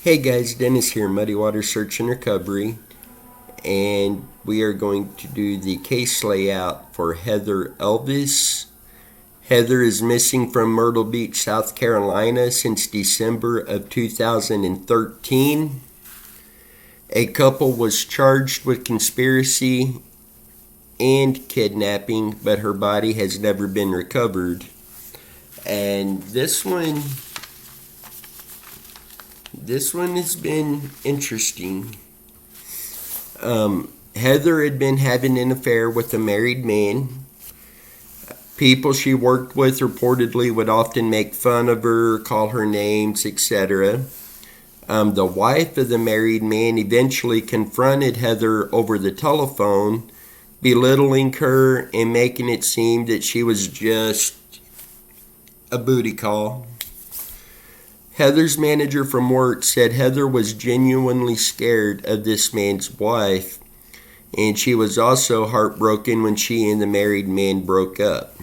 Hey guys, Dennis here, Muddy Water Search and Recovery, and we are going to do the case layout for Heather Elvis. Heather is missing from Myrtle Beach, South Carolina since December of 2013. A couple was charged with conspiracy and kidnapping, but her body has never been recovered. And this one has been interesting. Heather had been having an affair with a married man. People she worked with reportedly would often make fun of her, call her names, etc. The wife of the married man eventually confronted Heather over the telephone, belittling her and making it seem that she was just a booty call. Heather's manager from work said Heather was genuinely scared of this man's wife, and she was also heartbroken when she and the married man broke up.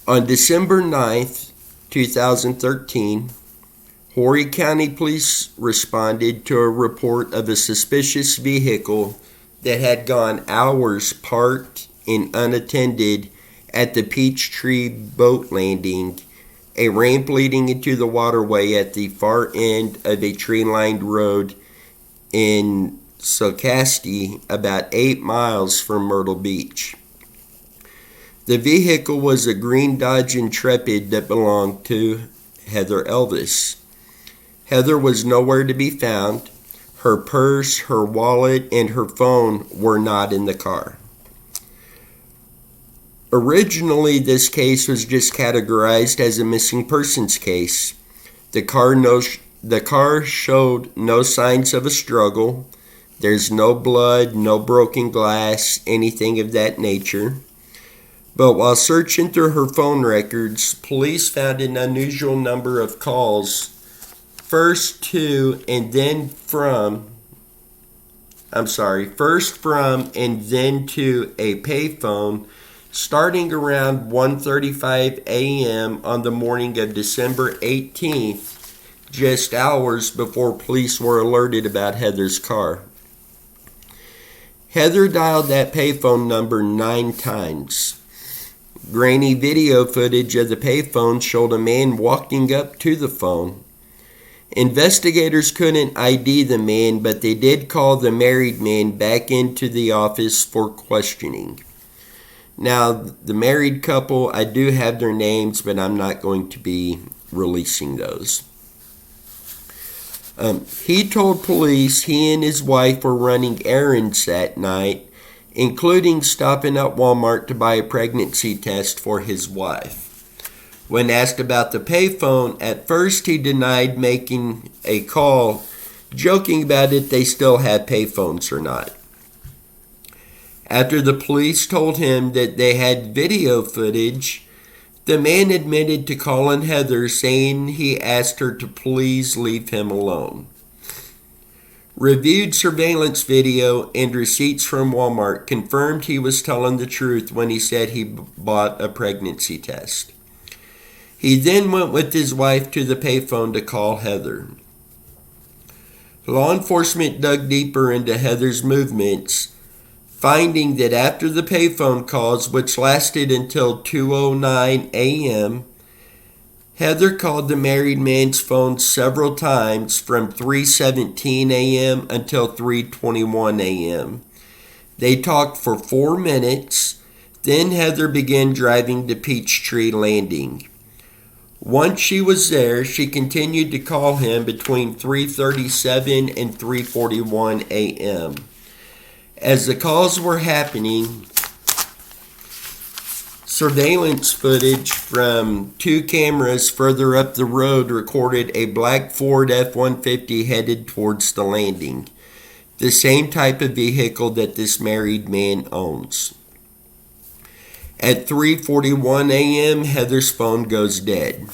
On December 9th, 2013, Horry County Police responded to a report of a suspicious vehicle that had gone hours parked and unattended at the Peachtree Boat Landing, a ramp leading into the waterway at the far end of a tree-lined road in Socastee, about 8 miles from Myrtle Beach. The vehicle was a green Dodge Intrepid that belonged to Heather Elvis. Heather was nowhere to be found. Her purse, her wallet, and her phone were not in the car. Originally, this case was just categorized as a missing persons case. The car showed no signs of a struggle. There's no blood, no broken glass, anything of that nature. But while searching through her phone records, police found an unusual number of calls, first from and then to a payphone, starting around 1:35 a.m. on the morning of December 18th, just hours before police were alerted about Heather's car. Heather dialed that payphone number 9 times. Grainy video footage of the payphone showed a man walking up to the phone. Investigators couldn't ID the man, but they did call the married man back into the office for questioning. Now, the married couple, I do have their names, but I'm not going to be releasing those. He told police he and his wife were running errands that night, including stopping at Walmart to buy a pregnancy test for his wife. When asked about the payphone, at first he denied making a call, joking about if they still had payphones or not. After the police told him that they had video footage, the man admitted to calling Heather, saying he asked her to please leave him alone. Reviewed surveillance video and receipts from Walmart confirmed he was telling the truth when he said he bought a pregnancy test. He then went with his wife to the payphone to call Heather. Law enforcement dug deeper into Heather's movements, finding that after the payphone calls, which lasted until 2:09 a.m., Heather called the married man's phone several times from 3:17 a.m. until 3:21 a.m. They talked for 4 minutes, then Heather began driving to Peachtree Landing. Once she was there, she continued to call him between 3:37 and 3:41 a.m. As the calls were happening, surveillance footage from 2 cameras further up the road recorded a black Ford F-150 headed towards the landing, the same type of vehicle that this married man owns. At 3:41 a.m., Heather's phone goes dead.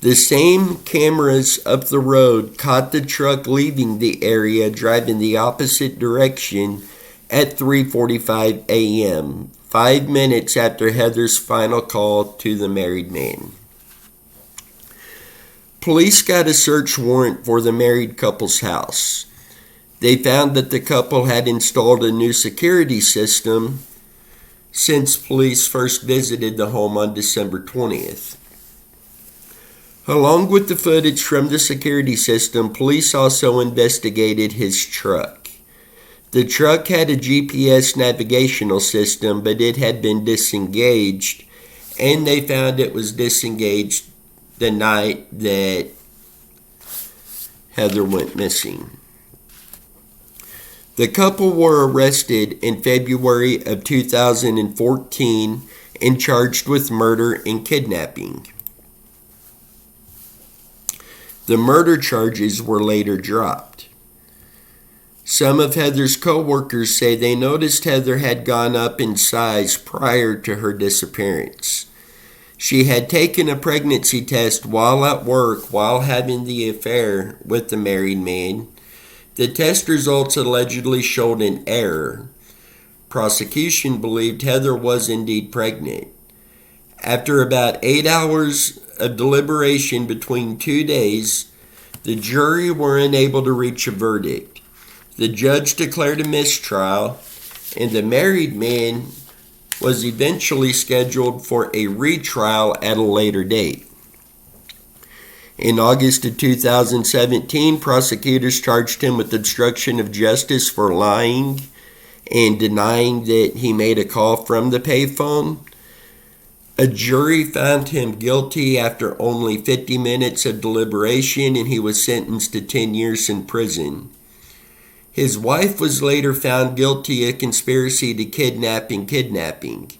The same cameras up the road caught the truck leaving the area, driving the opposite direction at 3:45 a.m., 5 minutes after Heather's final call to the married man. Police got a search warrant for the married couple's house. They found that the couple had installed a new security system since police first visited the home on December 20th. Along with the footage from the security system, police also investigated his truck. The truck had a GPS navigational system, but it had been disengaged, and they found it was disengaged the night that Heather went missing. The couple were arrested in February of 2014 and charged with murder and kidnapping. The murder charges were later dropped. Some of Heather's co-workers say they noticed Heather had gone up in size prior to her disappearance. She had taken a pregnancy test while at work while having the affair with the married man. The test results allegedly showed an error. Prosecution believed Heather was indeed pregnant. After about 8 hours of deliberation between 2 days, the jury were unable to reach a verdict. The judge declared a mistrial, and the married man was eventually scheduled for a retrial at a later date. In August of 2017, prosecutors charged him with obstruction of justice for lying and denying that he made a call from the payphone. A jury found him guilty after only 50 minutes of deliberation, and he was sentenced to 10 years in prison. His wife was later found guilty of conspiracy to kidnapping.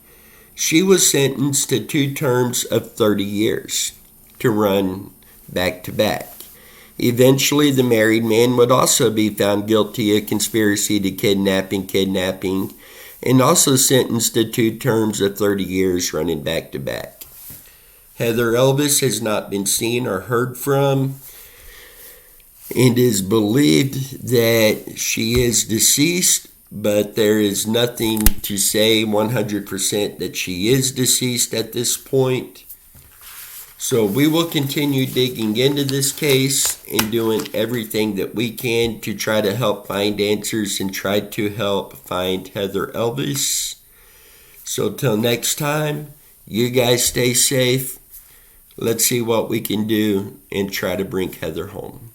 She was sentenced to 2 terms of 30 years to run back to back. Eventually, the married man would also be found guilty of conspiracy to kidnapping, and also sentenced to 2 terms of 30 years running back to back. Heather Elvis has not been seen or heard from, and is believed that she is deceased, but there is nothing to say 100% that she is deceased at this point. So we will continue digging into this case and doing everything that we can to try to help find answers and try to help find Heather Elvis. So till next time, you guys stay safe. Let's see what we can do and try to bring Heather home.